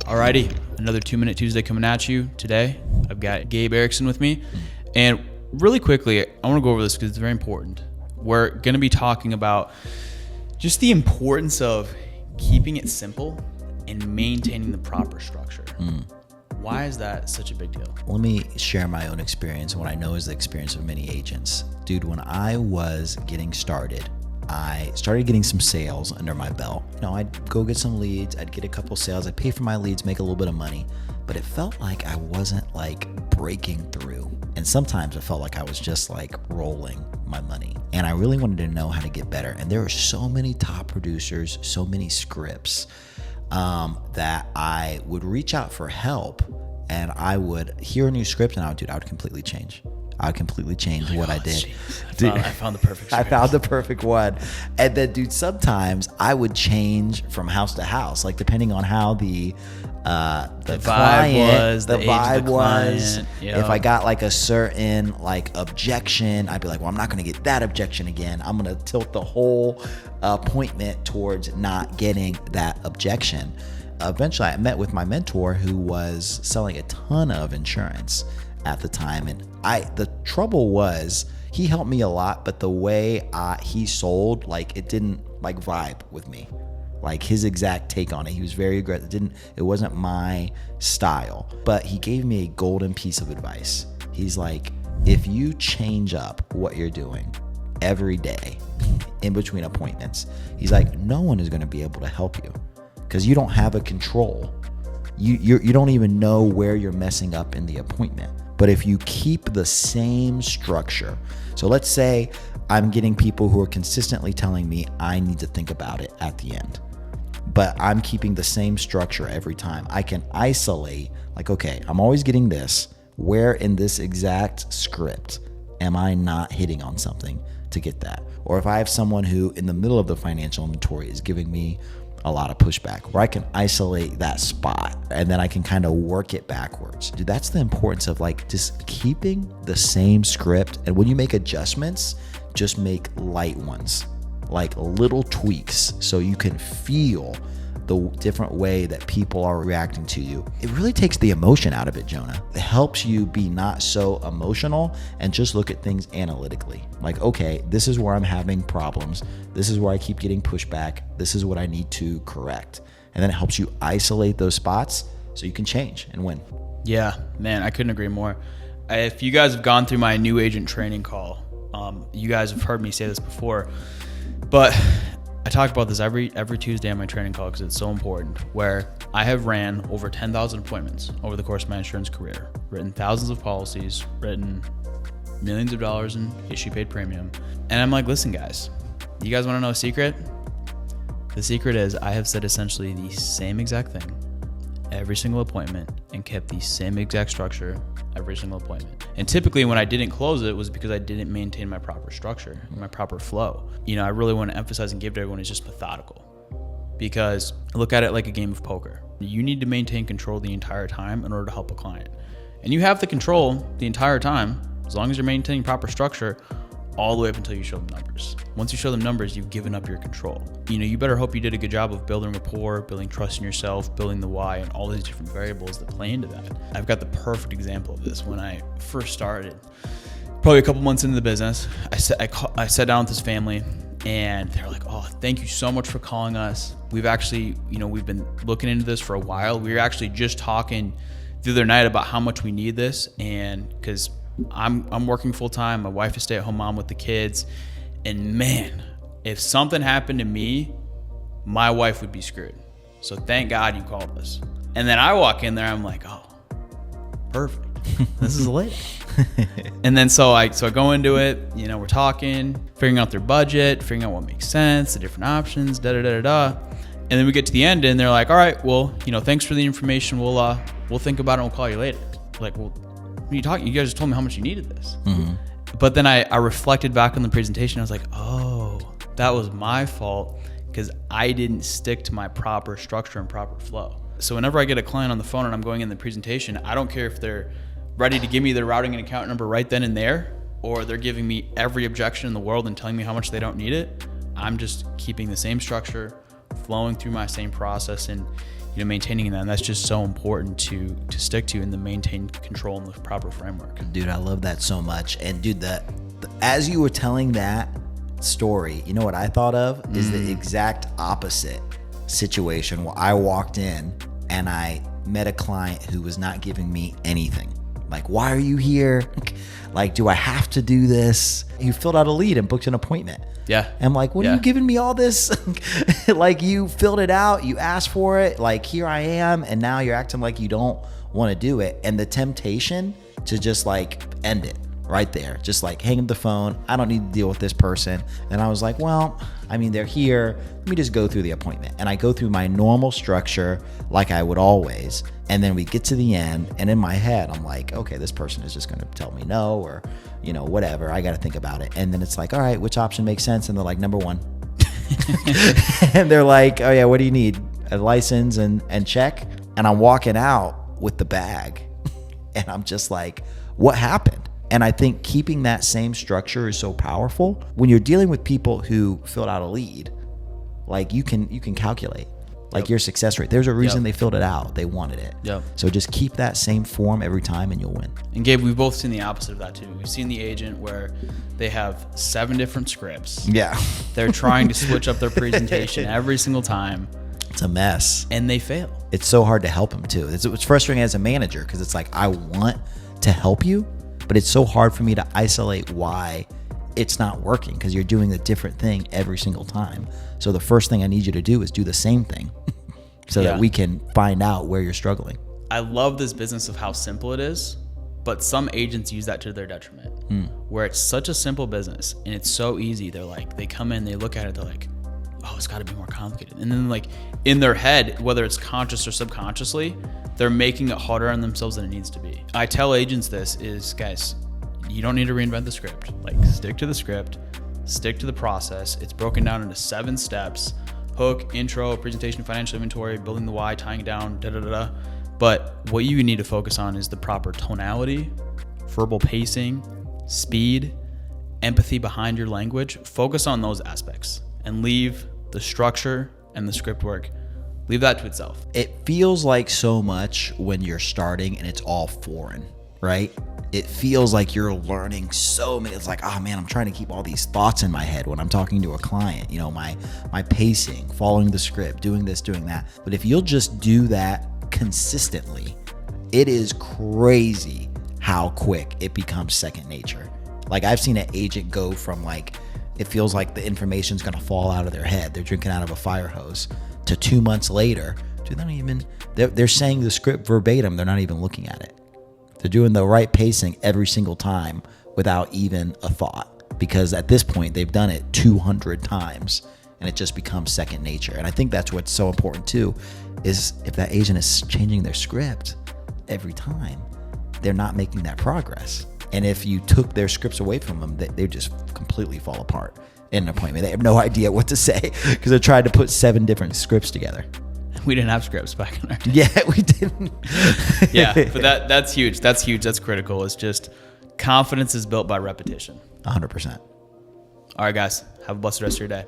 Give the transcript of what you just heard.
Alrighty, another 2-Minute Tuesday coming at you. Today, I've got Gabe Ericson with me. And really quickly, I want to go over this because it's very important. We're going to be talking about just the importance of keeping it simple and maintaining the proper structure. Why is that such a big deal? Let me share my own experience and what I know is the experience of many agents. Dude, when I was getting started, I started getting some sales under my belt. I'd go get some leads, I'd get a couple sales, I'd pay for my leads, make a little bit of money, but it felt like I wasn't breaking through. And sometimes it felt like I was just rolling my money. And I really wanted to know how to get better. And there were so many top producers, so many scripts that I would reach out for help, and I would hear a new script and I would completely change. I would completely change what I did. I found the perfect script. I found the perfect one. And then, dude, sometimes I would change from house to house, depending on how the vibe was. Yep. If I got a certain objection, I'd be like, well, I'm not going to get that objection again. I'm going to tilt the whole appointment towards not getting that objection. Eventually, I met with my mentor who was selling a ton of insurance at the time, and the trouble was he helped me a lot, but the way he sold, it didn't vibe with me. His exact take on it, he was very aggressive. It wasn't my style, but he gave me a golden piece of advice. He's like, if you change up what you're doing every day in between appointments, he's like, no one is going to be able to help you because you don't have a control. You don't even know where you're messing up in the appointment. But if you keep the same structure, so let's say I'm getting people who are consistently telling me I need to think about it at the end, but I'm keeping the same structure every time. I can isolate, okay, I'm always getting this. Where in this exact script am I not hitting on something to get that? Or if I have someone who in the middle of the financial inventory is giving me a lot of pushback, where I can isolate that spot and then I can kind of work it backwards. Dude, that's the importance of just keeping the same script. And when you make adjustments, just make light ones, little tweaks, so you can feel the different way that people are reacting to you. It really takes the emotion out of it, Jonah. It helps you be not so emotional and just look at things analytically. Okay, this is where I'm having problems. This is where I keep getting pushback. This is what I need to correct. And then it helps you isolate those spots so you can change and win. Yeah, man, I couldn't agree more. If you guys have gone through my new agent training call, you guys have heard me say this before, but I talk about this every Tuesday on my training call because it's so important, where I have ran over 10,000 appointments over the course of my insurance career, written thousands of policies, written millions of dollars in issue paid premium. And I'm like, listen, guys, you guys want to know a secret? The secret is I have said essentially the same exact thing every single appointment and kept the same exact structure every single appointment. And typically when I didn't close it was because I didn't maintain my proper structure, my proper flow. I really want to emphasize and give to everyone is just methodical, because look at it like a game of poker. You need to maintain control the entire time in order to help a client. And you have the control the entire time as long as you're maintaining proper structure all the way up until you show them numbers. Once you show them numbers, you've given up your control. You better hope you did a good job of building rapport, building trust in yourself, building the why, and all these different variables that play into that. I've got the perfect example of this. When I first started, probably a couple months into the business, I sat down with this family and they're like, oh, thank you so much for calling us. We've actually, we've been looking into this for a while. We were actually just talking the other night about how much we need this, and because I'm working full time. My wife is stay-at-home mom with the kids. And man, if something happened to me, my wife would be screwed. So thank God you called us. And then I walk in there, I'm like, oh, perfect. This is lit. And then so I go into it, we're talking, figuring out their budget, figuring out what makes sense, the different options, And then we get to the end and they're like, all right, well, thanks for the information. We'll think about it and we'll call you later. Like, well, what are you talking? You guys just told me how much you needed this. Mm-hmm. But then I reflected back on the presentation. I was like, oh, that was my fault because I didn't stick to my proper structure and proper flow. So whenever I get a client on the phone and I'm going in the presentation, I don't care if they're ready to give me their routing and account number right then and there, or they're giving me every objection in the world and telling me how much they don't need it. I'm just keeping the same structure, flowing through my same process. And maintaining them. That's just so important to stick to and to maintain control in the proper framework. Dude, I love that so much. And dude, as you were telling that story, you know what I thought of is the exact opposite situation where I walked in and I met a client who was not giving me anything. Like, why are you here? Like, do I have to do this? You filled out a lead and booked an appointment. Yeah. And I'm like, what are you giving me all this? Like, you filled it out, you asked for it, like, here I am, and now you're acting like you don't want to do it. And the temptation to just like end it right there, just like hang up the phone. I don't need to deal with this person. And I was like, well, I mean, they're here. Let me just go through the appointment. And I go through my normal structure like I would always. And then we get to the end, and in my head, I'm like, okay, this person is just going to tell me no, or, whatever. I got to think about it. And then it's like, all right, which option makes sense? And they're like, number one. And they're like, oh yeah, what do you need? A license and check? And I'm walking out with the bag. And I'm just like, what happened? And I think keeping that same structure is so powerful. When you're dealing with people who filled out a lead, like you can calculate like your success rate. There's a reason they filled it out. They wanted it. Yep. So just keep that same form every time and you'll win. And Gabe, we've both seen the opposite of that too. We've seen the agent where they have 7 different scripts. Yeah. They're trying to switch up their presentation every single time. It's a mess. And they fail. It's so hard to help them too. It's frustrating as a manager because it's like, I want to help you, but it's so hard for me to isolate why it's not working because you're doing a different thing every single time. So the first thing I need you to do is do the same thing so that we can find out where you're struggling. I love this business of how simple it is, but some agents use that to their detriment where it's such a simple business and it's so easy. They're like, they come in, they look at it, they're like, oh, it's got to be more complicated. And then like in their head, whether it's conscious or subconsciously, they're making it harder on themselves than it needs to be. I tell agents this is, guys, you don't need to reinvent the script. Like, stick to the script, stick to the process. It's broken down into 7 steps: hook, intro, presentation, financial inventory, building the why, tying it down, da-da-da-da. But what you need to focus on is the proper tonality, verbal pacing, speed, empathy behind your language. Focus on those aspects and leave the structure and the script work. Leave that to itself. It feels like so much when you're starting and it's all foreign, right? It feels like you're learning so many. It's like, oh man, I'm trying to keep all these thoughts in my head when I'm talking to a client, my pacing, following the script, doing this, doing that. But if you'll just do that consistently, it is crazy how quick it becomes second nature. Like, I've seen an agent go from like, it feels like the information's going to fall out of their head. They're drinking out of a fire hose to 2 months later. Dude, they're saying the script verbatim. They're not even looking at it. They're doing the right pacing every single time without even a thought, because at this point they've done it 200 times and it just becomes second nature. And I think that's what's so important too, is if that agent is changing their script every time, they're not making that progress. And if you took their scripts away from them, they just completely fall apart in an appointment. They have no idea what to say because they're trying to put 7 different scripts together. We didn't have scripts back in our day. Yeah, we didn't. Yeah, but that's huge. That's huge. That's critical. It's just confidence is built by repetition. 100%. All right, guys. Have a blessed rest of your day.